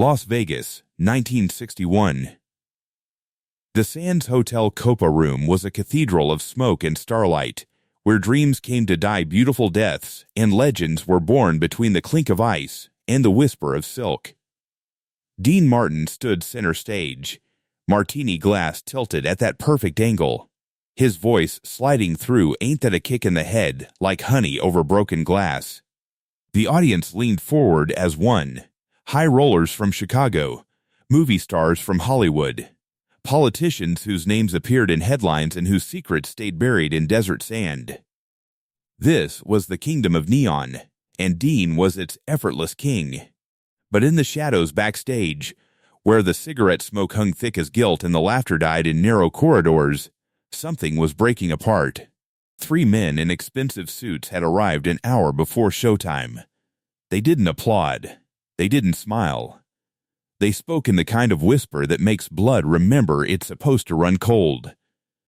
Las Vegas, 1961. The Sands Hotel Copa Room was a cathedral of smoke and starlight, where dreams came to die beautiful deaths and legends were born between the clink of ice and the whisper of silk. Dean Martin stood center stage, martini glass tilted at that perfect angle, his voice sliding through "Ain't That a Kick in the Head" like honey over broken glass. The audience leaned forward as one, high rollers from Chicago, movie stars from Hollywood, politicians whose names appeared in headlines and whose secrets stayed buried in desert sand. This was the kingdom of neon, and Dean was its effortless king. But in the shadows backstage, where the cigarette smoke hung thick as guilt and the laughter died in narrow corridors, something was breaking apart. 3 men in expensive suits had arrived an hour before showtime. They didn't applaud. They didn't smile. They spoke in the kind of whisper that makes blood remember it's supposed to run cold.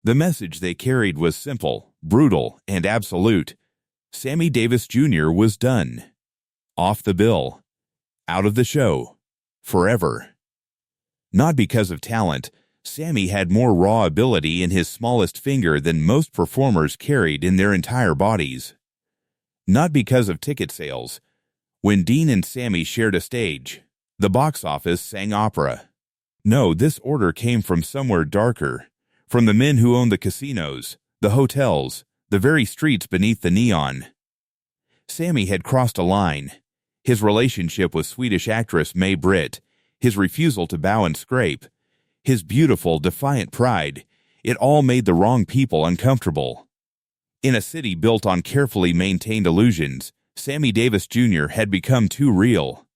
The message they carried was simple, brutal, and absolute. Sammy Davis Jr. was done. Off the bill. Out of the show. Forever. Not because of talent. Sammy had more raw ability in his smallest finger than most performers carried in their entire bodies. Not because of ticket sales. When Dean and Sammy shared a stage, the box office sang opera. No, this order came from somewhere darker, from the men who owned the casinos, the hotels, the very streets beneath the neon. Sammy had crossed a line. His relationship with Swedish actress May Britt, his refusal to bow and scrape, his beautiful, defiant pride, it all made the wrong people uncomfortable. In a city built on carefully maintained illusions, Sammy Davis Jr. had become too real.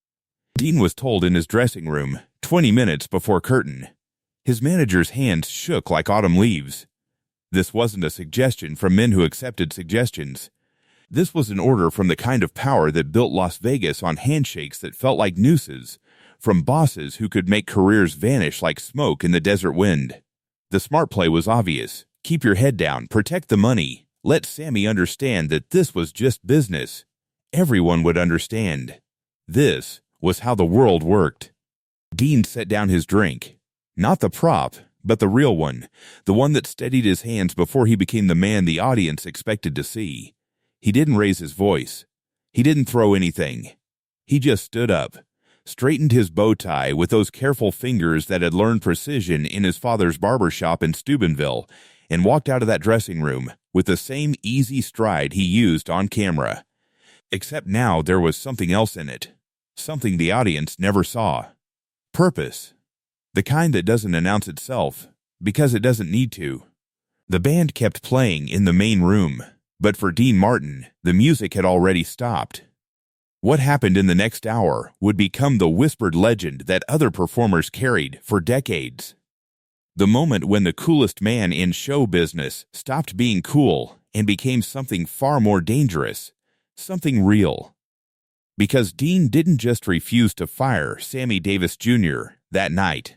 Dean was told in his dressing room, 20 minutes before curtain. His manager's hands shook like autumn leaves. This wasn't a suggestion from men who accepted suggestions. This was an order from the kind of power that built Las Vegas on handshakes that felt like nooses, from bosses who could make careers vanish like smoke in the desert wind. The smart play was obvious. Keep your head down, protect the money. Let Sammy understand that this was just business. Everyone would understand. This was how the world worked. Dean set down his drink. Not the prop, but the real one, the one that steadied his hands before he became the man the audience expected to see. He didn't raise his voice. He didn't throw anything. He just stood up, straightened his bow tie with those careful fingers that had learned precision in his father's barber shop in Steubenville, and walked out of that dressing room with the same easy stride he used on camera. Except now there was something else in it, something the audience never saw. Purpose. The kind that doesn't announce itself, because it doesn't need to. The band kept playing in the main room, but for Dean Martin, the music had already stopped. What happened in the next hour would become the whispered legend that other performers carried for decades. The moment when the coolest man in show business stopped being cool and became something far more dangerous, something real. Because Dean didn't just refuse to fire Sammy Davis Jr. that night.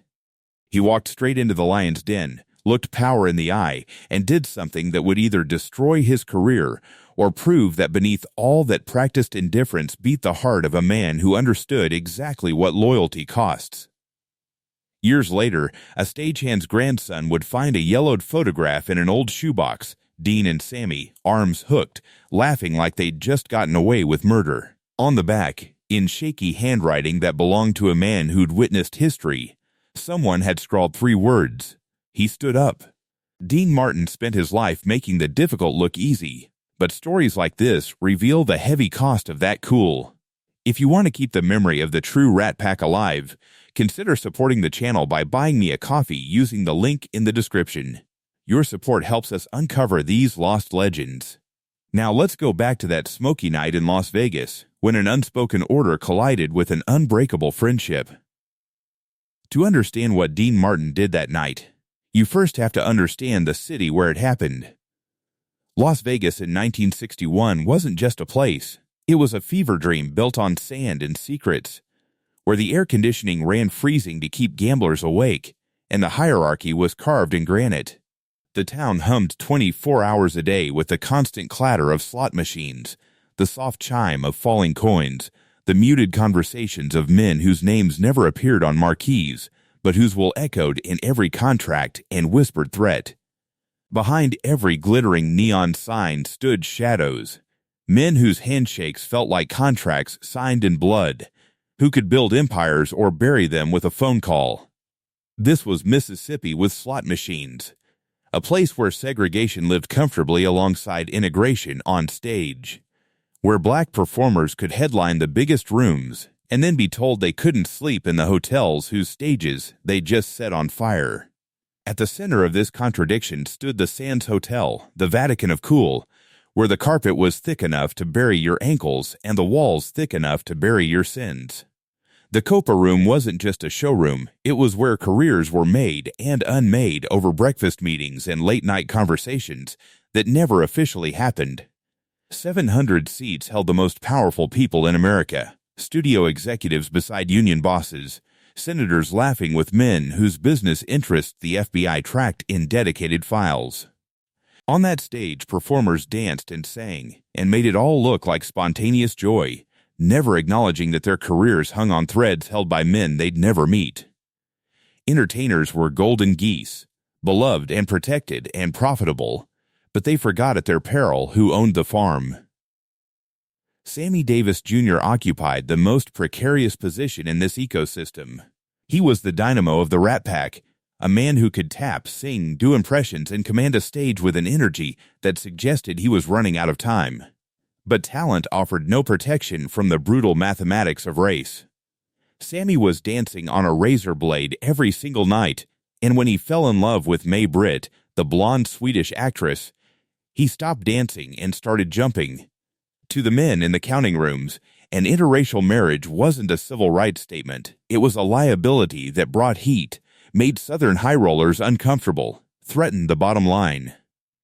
He walked straight into the lion's den, looked power in the eye, and did something that would either destroy his career or prove that beneath all that practiced indifference beat the heart of a man who understood exactly what loyalty costs. Years later, a stagehand's grandson would find a yellowed photograph in an old shoebox, Dean and Sammy, arms hooked, laughing like they'd just gotten away with murder. On the back, in shaky handwriting that belonged to a man who'd witnessed history, someone had scrawled 3 words. He stood up. Dean Martin spent his life making the difficult look easy, but stories like this reveal the heavy cost of that cool. If you want to keep the memory of the true Rat Pack alive, consider supporting the channel by buying me a coffee using the link in the description. Your support helps us uncover these lost legends. Now let's go back to that smoky night in Las Vegas, when an unspoken order collided with an unbreakable friendship. To understand what Dean Martin did that night, you first have to understand the city where it happened. Las Vegas in 1961 wasn't just a place. It was a fever dream built on sand and secrets, where the air conditioning ran freezing to keep gamblers awake, and the hierarchy was carved in granite. The town hummed 24 hours a day with the constant clatter of slot machines, the soft chime of falling coins, the muted conversations of men whose names never appeared on marquees, but whose will echoed in every contract and whispered threat. Behind every glittering neon sign stood shadows, men whose handshakes felt like contracts signed in blood, who could build empires or bury them with a phone call. This was Mississippi with slot machines, a place where segregation lived comfortably alongside integration on stage, where black performers could headline the biggest rooms and then be told they couldn't sleep in the hotels whose stages they just set on fire. At the center of this contradiction stood the Sands Hotel, the Vatican of cool, where the carpet was thick enough to bury your ankles and the walls thick enough to bury your sins. The Copa Room wasn't just a showroom, it was where careers were made and unmade over breakfast meetings and late-night conversations that never officially happened. 700 seats held the most powerful people in America, studio executives beside union bosses, senators laughing with men whose business interests the FBI tracked in dedicated files. On that stage, performers danced and sang and made it all look like spontaneous joy, never acknowledging that their careers hung on threads held by men they'd never meet. Entertainers were golden geese, beloved and protected and profitable, but they forgot at their peril who owned the farm. Sammy Davis Jr. occupied the most precarious position in this ecosystem. He was the dynamo of the Rat Pack, a man who could tap, sing, do impressions, and command a stage with an energy that suggested he was running out of time. But talent offered no protection from the brutal mathematics of race. Sammy was dancing on a razor blade every single night, and when he fell in love with May Britt, the blonde Swedish actress, he stopped dancing and started jumping. To the men in the counting rooms, an interracial marriage wasn't a civil rights statement. It was a liability that brought heat, made Southern high rollers uncomfortable, threatened the bottom line.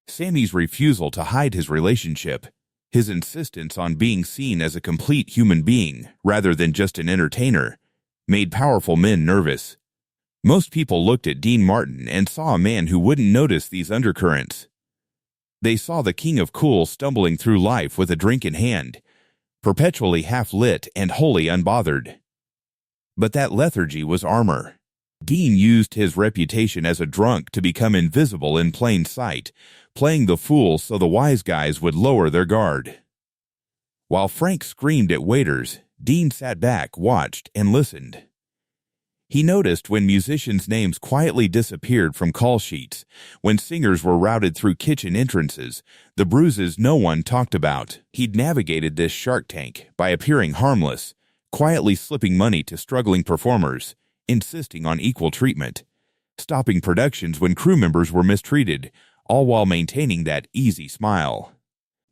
Sammy's refusal to hide his relationship, his insistence on being seen as a complete human being rather than just an entertainer, made powerful men nervous. Most people looked at Dean Martin and saw a man who wouldn't notice these undercurrents. They saw the king of cool stumbling through life with a drink in hand, perpetually half-lit and wholly unbothered. But that lethargy was armor. Dean used his reputation as a drunk to become invisible in plain sight, playing the fool so the wise guys would lower their guard. While Frank screamed at waiters, Dean sat back, watched, and listened. He noticed when musicians' names quietly disappeared from call sheets, when singers were routed through kitchen entrances, the bruises no one talked about. He'd navigated this Shark Tank by appearing harmless, quietly slipping money to struggling performers, insisting on equal treatment, stopping productions when crew members were mistreated, all while maintaining that easy smile.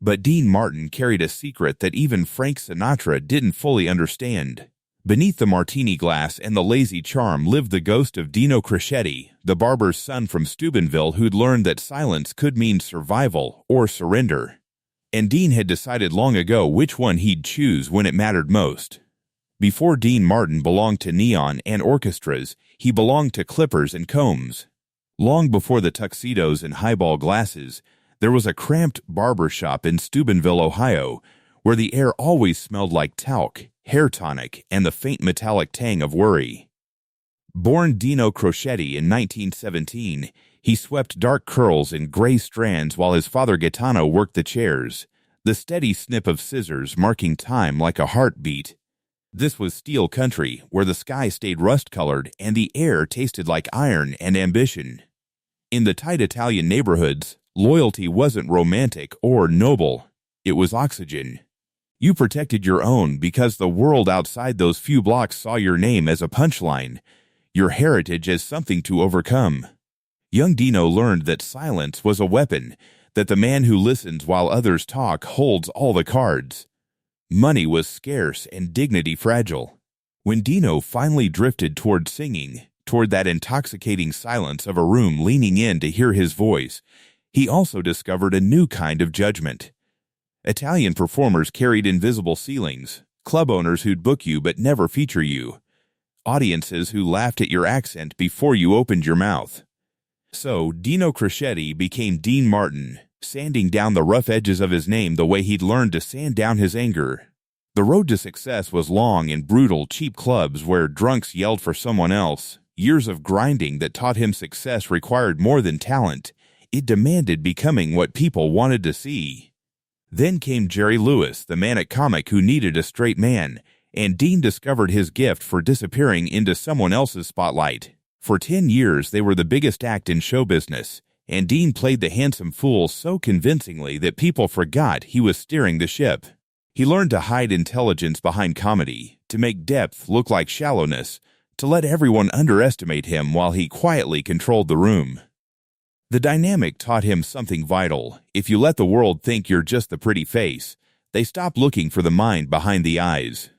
But Dean Martin carried a secret that even Frank Sinatra didn't fully understand. Beneath the martini glass and the lazy charm lived the ghost of Dino Crescetti, the barber's son from Steubenville who'd learned that silence could mean survival or surrender. And Dean had decided long ago which one he'd choose when it mattered most. Before Dean Martin belonged to neon and orchestras, he belonged to clippers and combs. Long before the tuxedos and highball glasses, there was a cramped barber shop in Steubenville, Ohio, where the air always smelled like talc, hair tonic, and the faint metallic tang of worry. Born Dino Crescetti in 1917, he swept dark curls in gray strands while his father Gaetano worked the chairs, the steady snip of scissors marking time like a heartbeat. This was steel country, where the sky stayed rust-colored and the air tasted like iron and ambition. In the tight Italian neighborhoods, loyalty wasn't romantic or noble. It was oxygen. You protected your own because the world outside those few blocks saw your name as a punchline, your heritage as something to overcome. Young Dino learned that silence was a weapon, that the man who listens while others talk holds all the cards. Money was scarce and dignity fragile. When Dino finally drifted toward singing, toward that intoxicating silence of a room leaning in to hear his voice, he also discovered a new kind of judgment. Italian performers carried invisible ceilings, club owners who'd book you but never feature you, audiences who laughed at your accent before you opened your mouth. So Dino Crescetti became Dean Martin, sanding down the rough edges of his name the way he'd learned to sand down his anger. The road to success was long in brutal, cheap clubs where drunks yelled for someone else. Years of grinding that taught him success required more than talent. It demanded becoming what people wanted to see. Then came Jerry Lewis, the manic comic who needed a straight man, and Dean discovered his gift for disappearing into someone else's spotlight. For 10 years, they were the biggest act in show business, and Dean played the handsome fool so convincingly that people forgot he was steering the ship. He learned to hide intelligence behind comedy, to make depth look like shallowness, to let everyone underestimate him while he quietly controlled the room. The dynamic taught him something vital. If you let the world think you're just the pretty face, they stop looking for the mind behind the eyes.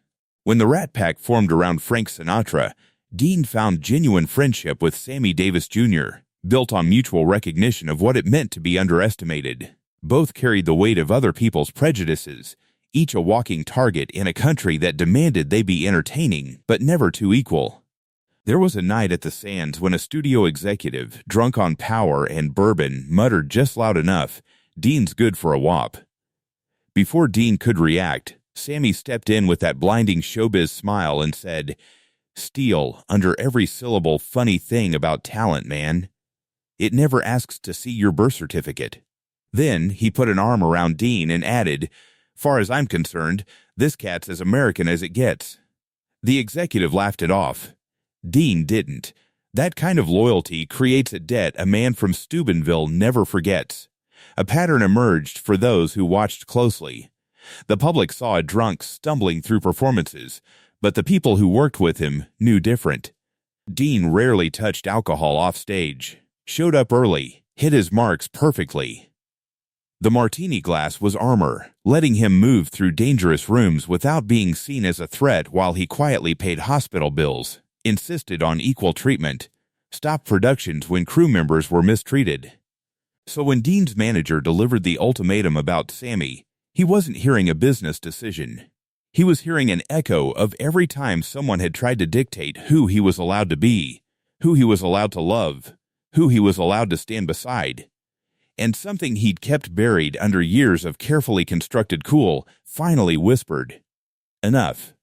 When the Rat Pack formed around Frank Sinatra, Dean found genuine friendship with Sammy Davis Jr., built on mutual recognition of what it meant to be underestimated. Both carried the weight of other people's prejudices, each a walking target in a country that demanded they be entertaining, but never too equal. There was a night at the Sands when a studio executive, drunk on power and bourbon, muttered just loud enough, "Dean's good for a wop." Before Dean could react, Sammy stepped in with that blinding showbiz smile and said, "Steal under every syllable funny thing about talent, man. It never asks to see your birth certificate." Then he put an arm around Dean and added, "Far as I'm concerned, this cat's as American as it gets." The executive laughed it off. Dean didn't. That kind of loyalty creates a debt a man from Steubenville never forgets. A pattern emerged for those who watched closely. The public saw a drunk stumbling through performances, but the people who worked with him knew different. Dean rarely touched alcohol off stage, showed up early, hit his marks perfectly. The martini glass was armor, letting him move through dangerous rooms without being seen as a threat while he quietly paid hospital bills, insisted on equal treatment, stopped productions when crew members were mistreated. So when Dean's manager delivered the ultimatum about Sammy, he wasn't hearing a business decision. He was hearing an echo of every time someone had tried to dictate who he was allowed to be, who he was allowed to love, who he was allowed to stand beside. And something he'd kept buried under years of carefully constructed cool finally whispered, "Enough."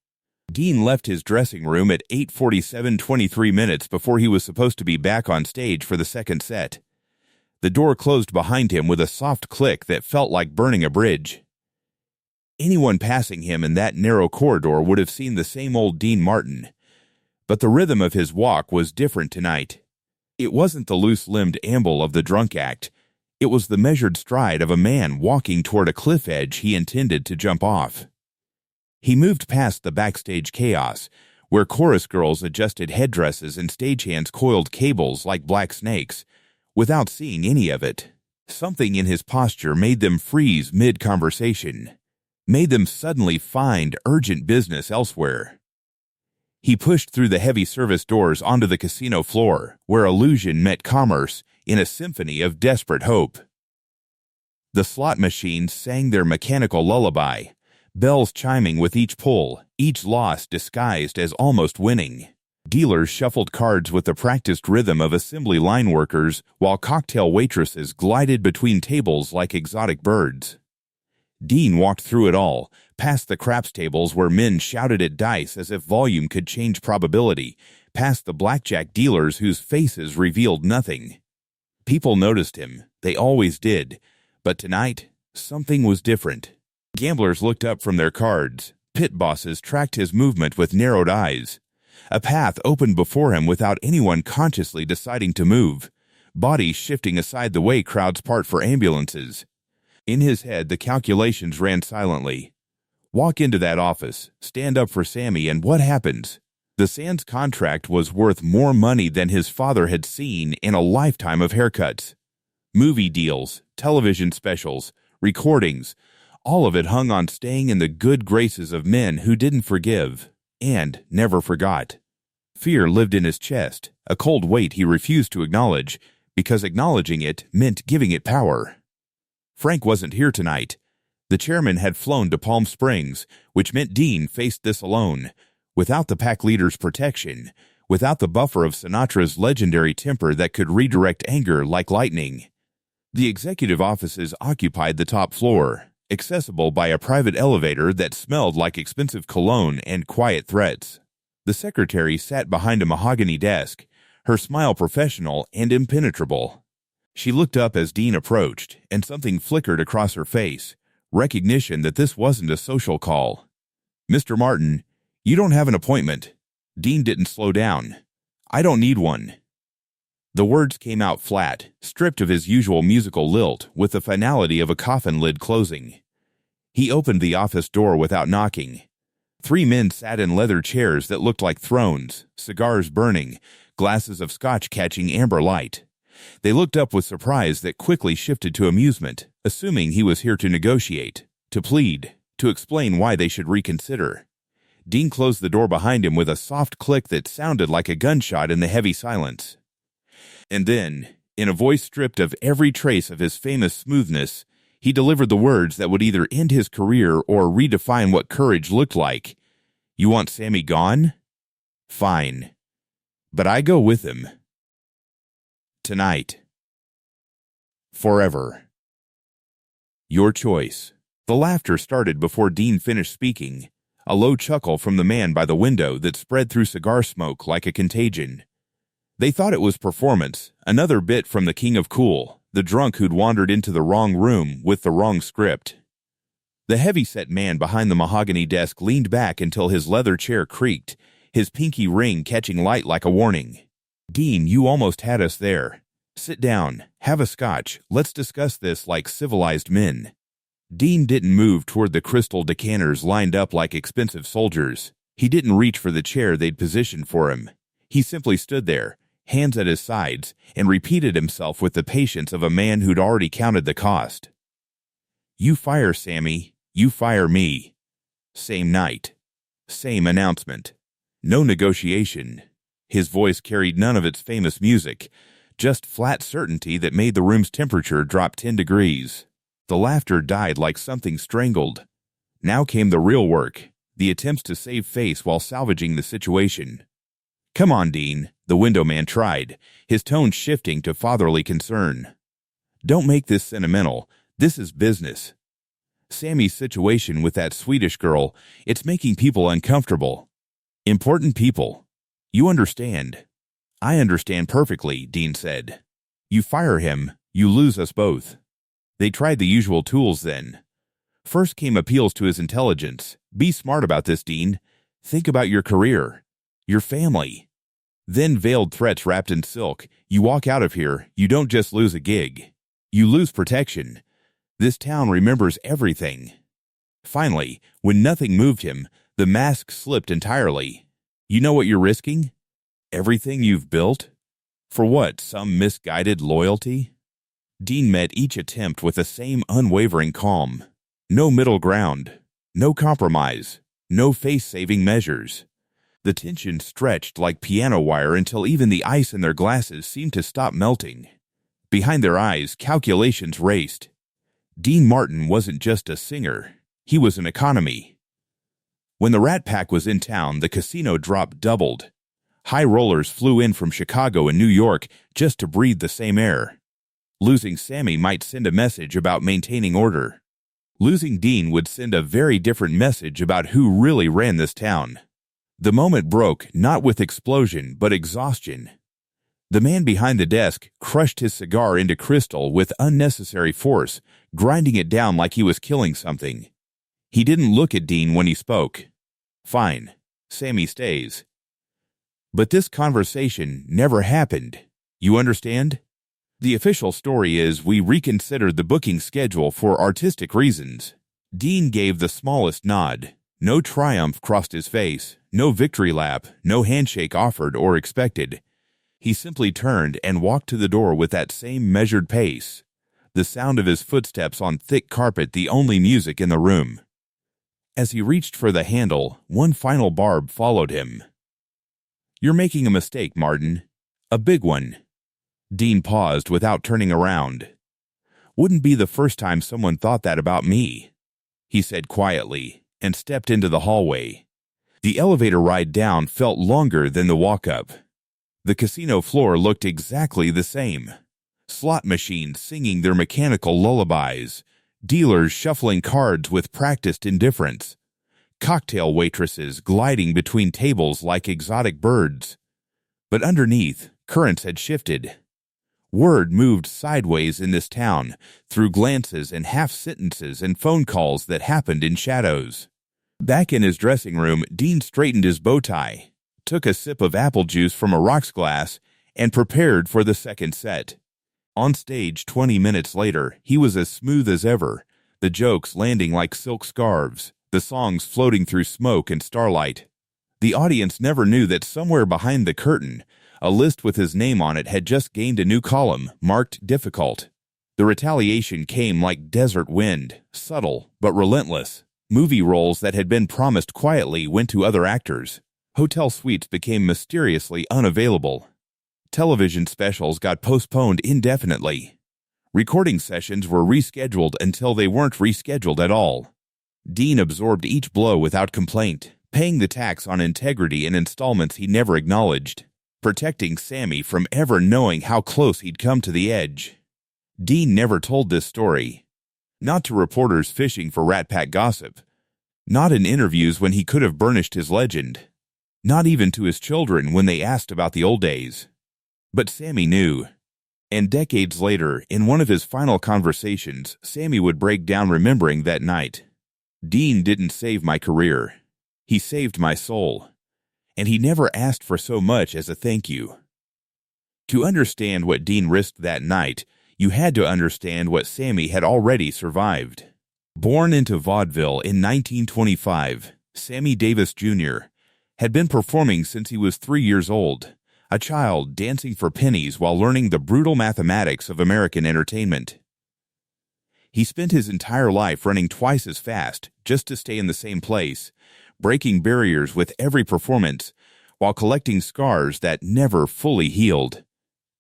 Dean left his dressing room at 8:47, 23 minutes before he was supposed to be back on stage for the second set. The door closed behind him with a soft click that felt like burning a bridge. Anyone passing him in that narrow corridor would have seen the same old Dean Martin. But the rhythm of his walk was different tonight. It wasn't the loose-limbed amble of the drunk act. It was the measured stride of a man walking toward a cliff edge he intended to jump off. He moved past the backstage chaos, where chorus girls adjusted headdresses and stagehands coiled cables like black snakes, without seeing any of it. Something in his posture made them freeze mid-conversation, made them suddenly find urgent business elsewhere. He pushed through the heavy service doors onto the casino floor, where illusion met commerce in a symphony of desperate hope. The slot machines sang their mechanical lullaby, bells chiming with each pull, each loss disguised as almost winning. Dealers shuffled cards with the practiced rhythm of assembly line workers, while cocktail waitresses glided between tables like exotic birds. Dean walked through it all, past the craps tables where men shouted at dice as if volume could change probability, past the blackjack dealers whose faces revealed nothing. People noticed him. They always did. But tonight, something was different. Gamblers looked up from their cards. Pit bosses tracked his movement with narrowed eyes. A path opened before him without anyone consciously deciding to move. Bodies shifting aside the way crowds part for ambulances. In his head, the calculations ran silently. Walk into that office, stand up for Sammy, and what happens? The Sands contract was worth more money than his father had seen in a lifetime of haircuts. Movie deals, television specials, recordings, all of it hung on staying in the good graces of men who didn't forgive and never forgot. Fear lived in his chest, a cold weight he refused to acknowledge, because acknowledging it meant giving it power. Frank wasn't here tonight. The chairman had flown to Palm Springs, which meant Dean faced this alone, without the pack leader's protection, without the buffer of Sinatra's legendary temper that could redirect anger like lightning. The executive offices occupied the top floor, accessible by a private elevator that smelled like expensive cologne and quiet threats. The secretary sat behind a mahogany desk, her smile professional and impenetrable. She looked up as Dean approached, and something flickered across her face, recognition that this wasn't a social call. "Mr. Martin, you don't have an appointment." Dean didn't slow down. "I don't need one." The words came out flat, stripped of his usual musical lilt, with the finality of a coffin lid closing. He opened the office door without knocking. 3 men sat in leather chairs that looked like thrones, cigars burning, glasses of scotch catching amber light. They looked up with surprise that quickly shifted to amusement, assuming he was here to negotiate, to plead, to explain why they should reconsider. Dean closed the door behind him with a soft click that sounded like a gunshot in the heavy silence. And then, in a voice stripped of every trace of his famous smoothness, he delivered the words that would either end his career or redefine what courage looked like. "You want Sammy gone? Fine. But I go with him. Tonight. Forever. Your choice." The laughter started before Dean finished speaking, a low chuckle from the man by the window that spread through cigar smoke like a contagion. They thought it was performance, another bit from the King of Cool, the drunk who'd wandered into the wrong room with the wrong script. The heavy-set man behind the mahogany desk leaned back until his leather chair creaked, his pinky ring catching light like a warning. "Dean, you almost had us there. Sit down, have a scotch, let's discuss this like civilized men." Dean didn't move toward the crystal decanters lined up like expensive soldiers. He didn't reach for the chair they'd positioned for him. He simply stood there, hands at his sides, and repeated himself with the patience of a man who'd already counted the cost. "You fire Sammy, you fire me. Same night. Same announcement. No negotiation." His voice carried none of its famous music, just flat certainty that made the room's temperature drop 10 degrees. The laughter died like something strangled. Now came the real work, the attempts to save face while salvaging the situation. "Come on, Dean," the window man tried, his tone shifting to fatherly concern. "Don't make this sentimental. This is business. Sammy's situation with that Swedish girl, it's making people uncomfortable. Important people. You understand." "I understand perfectly," Dean said. "You fire him, you lose us both." They tried the usual tools then. First came appeals to his intelligence. "Be smart about this, Dean. Think about your career, your family." Then veiled threats wrapped in silk. "You walk out of here, you don't just lose a gig. You lose protection. This town remembers everything." Finally, when nothing moved him, the mask slipped entirely. "You know what you're risking? Everything you've built? For what, some misguided loyalty?" Dean met each attempt with the same unwavering calm. No middle ground, no compromise, no face-saving measures. The tension stretched like piano wire until even the ice in their glasses seemed to stop melting. Behind their eyes, calculations raced. Dean Martin wasn't just a singer, he was an economy. When the Rat Pack was in town, the casino drop doubled. High rollers flew in from Chicago and New York just to breathe the same air. Losing Sammy might send a message about maintaining order. Losing Dean would send a very different message about who really ran this town. The moment broke, not with explosion, but exhaustion. The man behind the desk crushed his cigar into crystal with unnecessary force, grinding it down like he was killing something. He didn't look at Dean when he spoke. "Fine, Sammy stays." But this conversation never happened. You understand? The official story is we reconsidered the booking schedule for artistic reasons. Dean gave the smallest nod. No triumph crossed his face, no victory lap, no handshake offered or expected. He simply turned and walked to the door with that same measured pace, the sound of his footsteps on thick carpet the only music in the room. As he reached for the handle, one final barb followed him. "You're making a mistake, Martin. A big one." Dean paused without turning around. "Wouldn't be the first time someone thought that about me," he said quietly, and stepped into the hallway. The elevator ride down felt longer than the walk up. The casino floor looked exactly the same. Slot machines singing their mechanical lullabies, dealers shuffling cards with practiced indifference, cocktail waitresses gliding between tables like exotic birds. But underneath, currents had shifted. Word moved sideways in this town, through glances and half-sentences and phone calls that happened in shadows. Back in his dressing room, Dean straightened his bow tie, took a sip of apple juice from a rocks glass, and prepared for the second set. On stage 20 minutes later, he was as smooth as ever, the jokes landing like silk scarves, the songs floating through smoke and starlight. The audience never knew that somewhere behind the curtain, a list with his name on it had just gained a new column, marked difficult. The retaliation came like desert wind, subtle but relentless. Movie roles that had been promised quietly went to other actors. Hotel suites became mysteriously unavailable. Television specials got postponed indefinitely. Recording sessions were rescheduled until they weren't rescheduled at all. Dean absorbed each blow without complaint, paying the tax on integrity in installments he never acknowledged, protecting Sammy from ever knowing how close he'd come to the edge. Dean never told this story. Not to reporters fishing for Rat Pack gossip. Not in interviews when he could have burnished his legend. Not even to his children when they asked about the old days. But Sammy knew. And decades later, in one of his final conversations, Sammy would break down remembering that night. Dean didn't save my career. He saved my soul. And he never asked for so much as a thank you. To understand what Dean risked that night, you had to understand what Sammy had already survived. Born into vaudeville in 1925, Sammy Davis Jr. had been performing since he was 3 years old, a child dancing for pennies while learning the brutal mathematics of American entertainment. He spent his entire life running twice as fast just to stay in the same place, breaking barriers with every performance, while collecting scars that never fully healed.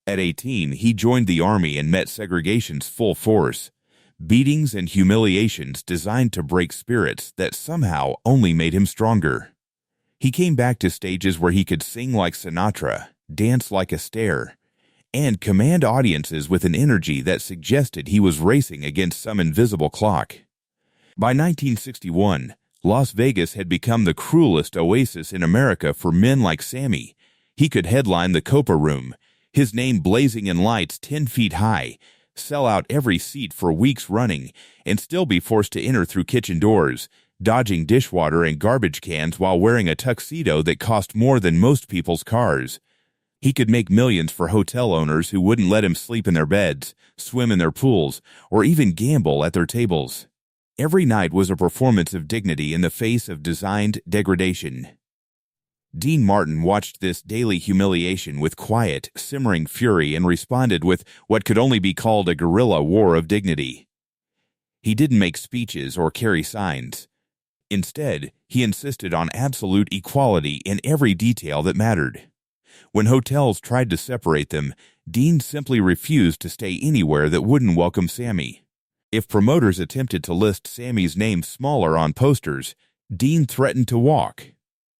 At 18, he joined the Army and met segregation's full force, beatings and humiliations designed to break spirits that somehow only made him stronger. He came back to stages where he could sing like Sinatra, dance like Astaire, and command audiences with an energy that suggested he was racing against some invisible clock. By 1961, Las Vegas had become the cruelest oasis in America for men like Sammy. He could headline the Copa Room, his name blazing in lights 10 feet high, sell out every seat for weeks running, and still be forced to enter through kitchen doors, dodging dishwater and garbage cans while wearing a tuxedo that cost more than most people's cars. He could make millions for hotel owners who wouldn't let him sleep in their beds, swim in their pools, or even gamble at their tables. Every night was a performance of dignity in the face of designed degradation. Dean Martin watched this daily humiliation with quiet, simmering fury and responded with what could only be called a guerrilla war of dignity. He didn't make speeches or carry signs. Instead, he insisted on absolute equality in every detail that mattered. When hotels tried to separate them, Dean simply refused to stay anywhere that wouldn't welcome Sammy. If promoters attempted to list Sammy's name smaller on posters, Dean threatened to walk.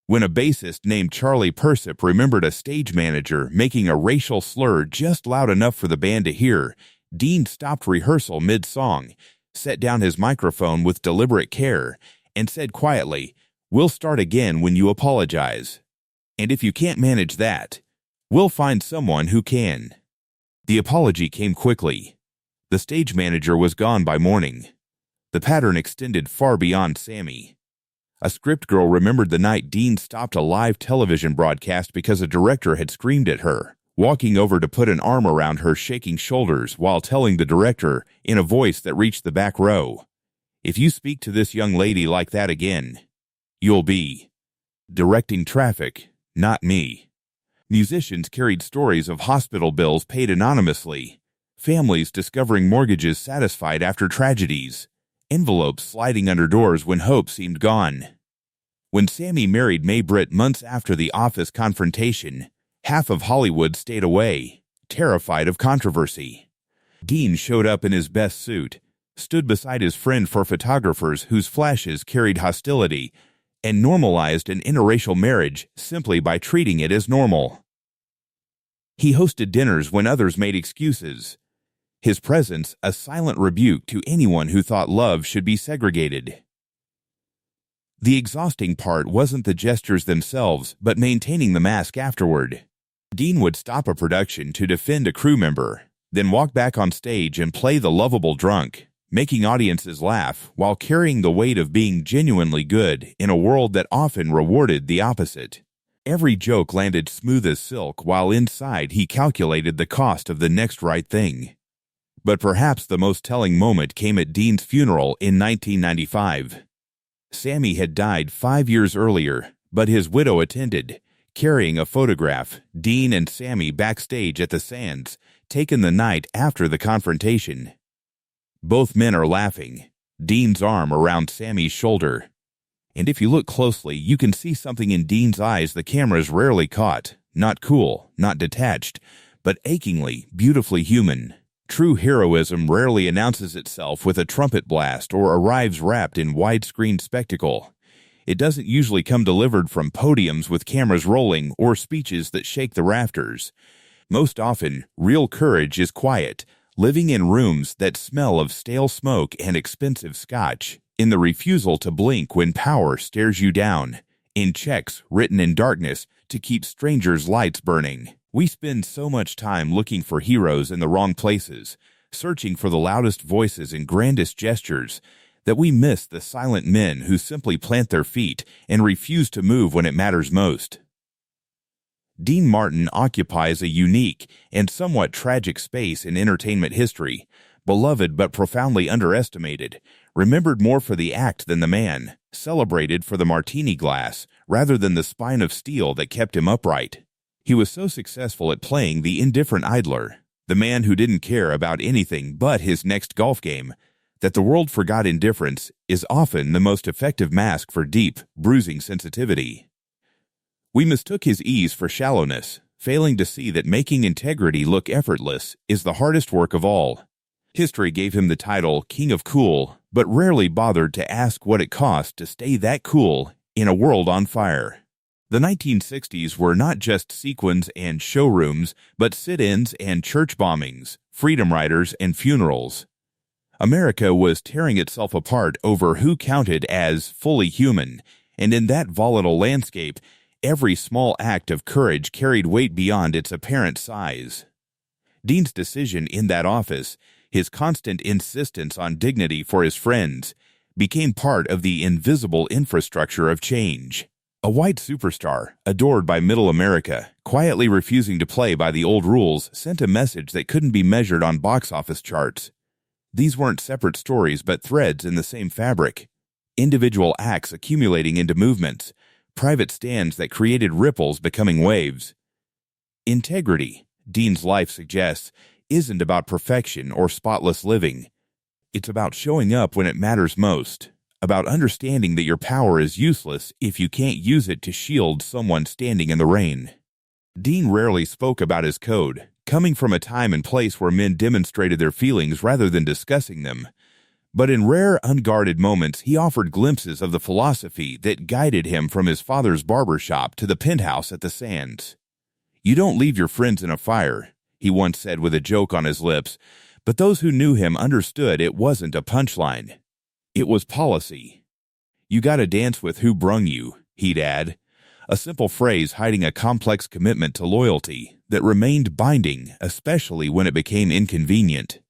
When a bassist named Charlie Persip remembered a stage manager making a racial slur just loud enough for the band to hear, Dean stopped rehearsal mid-song, set down his microphone with deliberate care, and said quietly, "We'll start again when you apologize. And if you can't manage that, we'll find someone who can." The apology came quickly. The stage manager was gone by morning. The pattern extended far beyond Sammy. A script girl remembered the night Dean stopped a live television broadcast because a director had screamed at her, walking over to put an arm around her shaking shoulders while telling the director, in a voice that reached the back row, "If you speak to this young lady like that again, you'll be directing traffic, not me." Musicians carried stories of hospital bills paid anonymously, families discovering mortgages satisfied after tragedies, envelopes sliding under doors when hope seemed gone. When Sammy married May Britt months after the office confrontation, half of Hollywood stayed away, terrified of controversy. Dean showed up in his best suit, stood beside his friend for photographers whose flashes carried hostility, and normalized an interracial marriage simply by treating it as normal. He hosted dinners when others made excuses. his presence a silent rebuke to anyone who thought love should be segregated. The exhausting part wasn't the gestures themselves, but maintaining the mask afterward. Dean would stop a production to defend a crew member, then walk back on stage and play the lovable drunk, making audiences laugh while carrying the weight of being genuinely good in a world that often rewarded the opposite. Every joke landed smooth as silk, while inside he calculated the cost of the next right thing. But perhaps the most telling moment came at Dean's funeral in 1995. Sammy had died 5 years earlier, but his widow attended, carrying a photograph, Dean and Sammy backstage at the Sands, taken the night after the confrontation. Both men are laughing, Dean's arm around Sammy's shoulder. And if you look closely, you can see something in Dean's eyes the cameras rarely caught. Not cool, not detached, but achingly, beautifully human. True heroism rarely announces itself with a trumpet blast or arrives wrapped in widescreen spectacle. It doesn't usually come delivered from podiums with cameras rolling or speeches that shake the rafters. Most often, real courage is quiet, living in rooms that smell of stale smoke and expensive scotch, in the refusal to blink when power stares you down, in checks written in darkness to keep strangers' lights burning. We spend so much time looking for heroes in the wrong places, searching for the loudest voices and grandest gestures, that we miss the silent men who simply plant their feet and refuse to move when it matters most. Dean Martin occupies a unique and somewhat tragic space in entertainment history, beloved but profoundly underestimated, remembered more for the act than the man, celebrated for the martini glass rather than the spine of steel that kept him upright. He was so successful at playing the indifferent idler, the man who didn't care about anything but his next golf game, that the world forgot indifference is often the most effective mask for deep, bruising sensitivity. We mistook his ease for shallowness, failing to see that making integrity look effortless is the hardest work of all. History gave him the title King of Cool, but rarely bothered to ask what it cost to stay that cool in a world on fire. The 1960s were not just sequins and showrooms, but sit-ins and church bombings, freedom riders and funerals. America was tearing itself apart over who counted as fully human, and in that volatile landscape, every small act of courage carried weight beyond its apparent size. Dean's decision in that office, his constant insistence on dignity for his friends, became part of the invisible infrastructure of change. A white superstar, adored by middle America, quietly refusing to play by the old rules, sent a message that couldn't be measured on box office charts. These weren't separate stories but threads in the same fabric. Individual acts accumulating into movements, private stands that created ripples becoming waves. Integrity, Dean's life suggests, isn't about perfection or spotless living. It's about showing up when it matters most, about understanding that your power is useless if you can't use it to shield someone standing in the rain. Dean rarely spoke about his code, coming from a time and place where men demonstrated their feelings rather than discussing them. But in rare, unguarded moments, he offered glimpses of the philosophy that guided him from his father's barber shop to the penthouse at the Sands. "You don't leave your friends in a fire," he once said with a joke on his lips, but those who knew him understood it wasn't a punchline. It was policy. "You gotta dance with who brung you," he'd add, a simple phrase hiding a complex commitment to loyalty that remained binding, especially when it became inconvenient.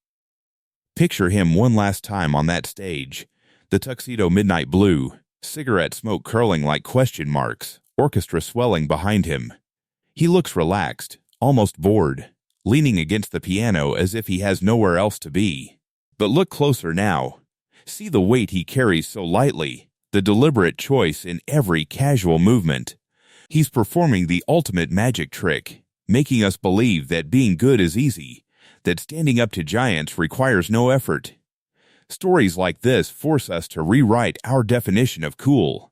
Picture him one last time on that stage, the tuxedo midnight blue, cigarette smoke curling like question marks, orchestra swelling behind him. He looks relaxed, almost bored, leaning against the piano as if he has nowhere else to be. But look closer now. See the weight he carries so lightly, the deliberate choice in every casual movement. He's performing the ultimate magic trick, making us believe that being good is easy, that standing up to giants requires no effort. Stories like this force us to rewrite our definition of cool.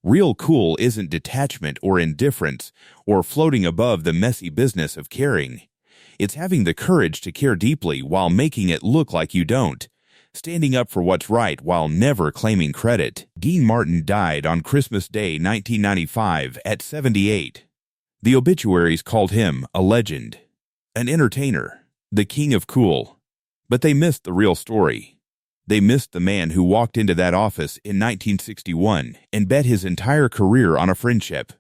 Real cool isn't detachment or indifference or floating above the messy business of caring. It's having the courage to care deeply while making it look like you don't. Standing up for what's right while never claiming credit. Dean Martin died on Christmas Day 1995 at 78. The obituaries called him a legend, an entertainer, the king of cool, But they missed the real story. They missed the man who walked into that office in 1961 and bet his entire career on a friendship.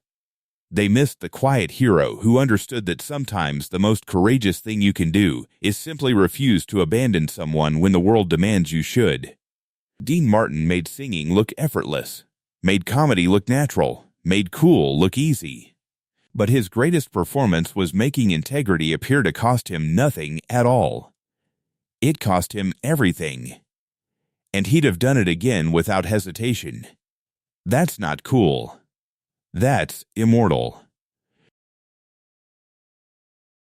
They missed the quiet hero who understood that sometimes the most courageous thing you can do is simply refuse to abandon someone when the world demands you should. Dean Martin made singing look effortless, made comedy look natural, made cool look easy. But his greatest performance was making integrity appear to cost him nothing at all. It cost him everything. And he'd have done it again without hesitation. That's not cool. That's immortal.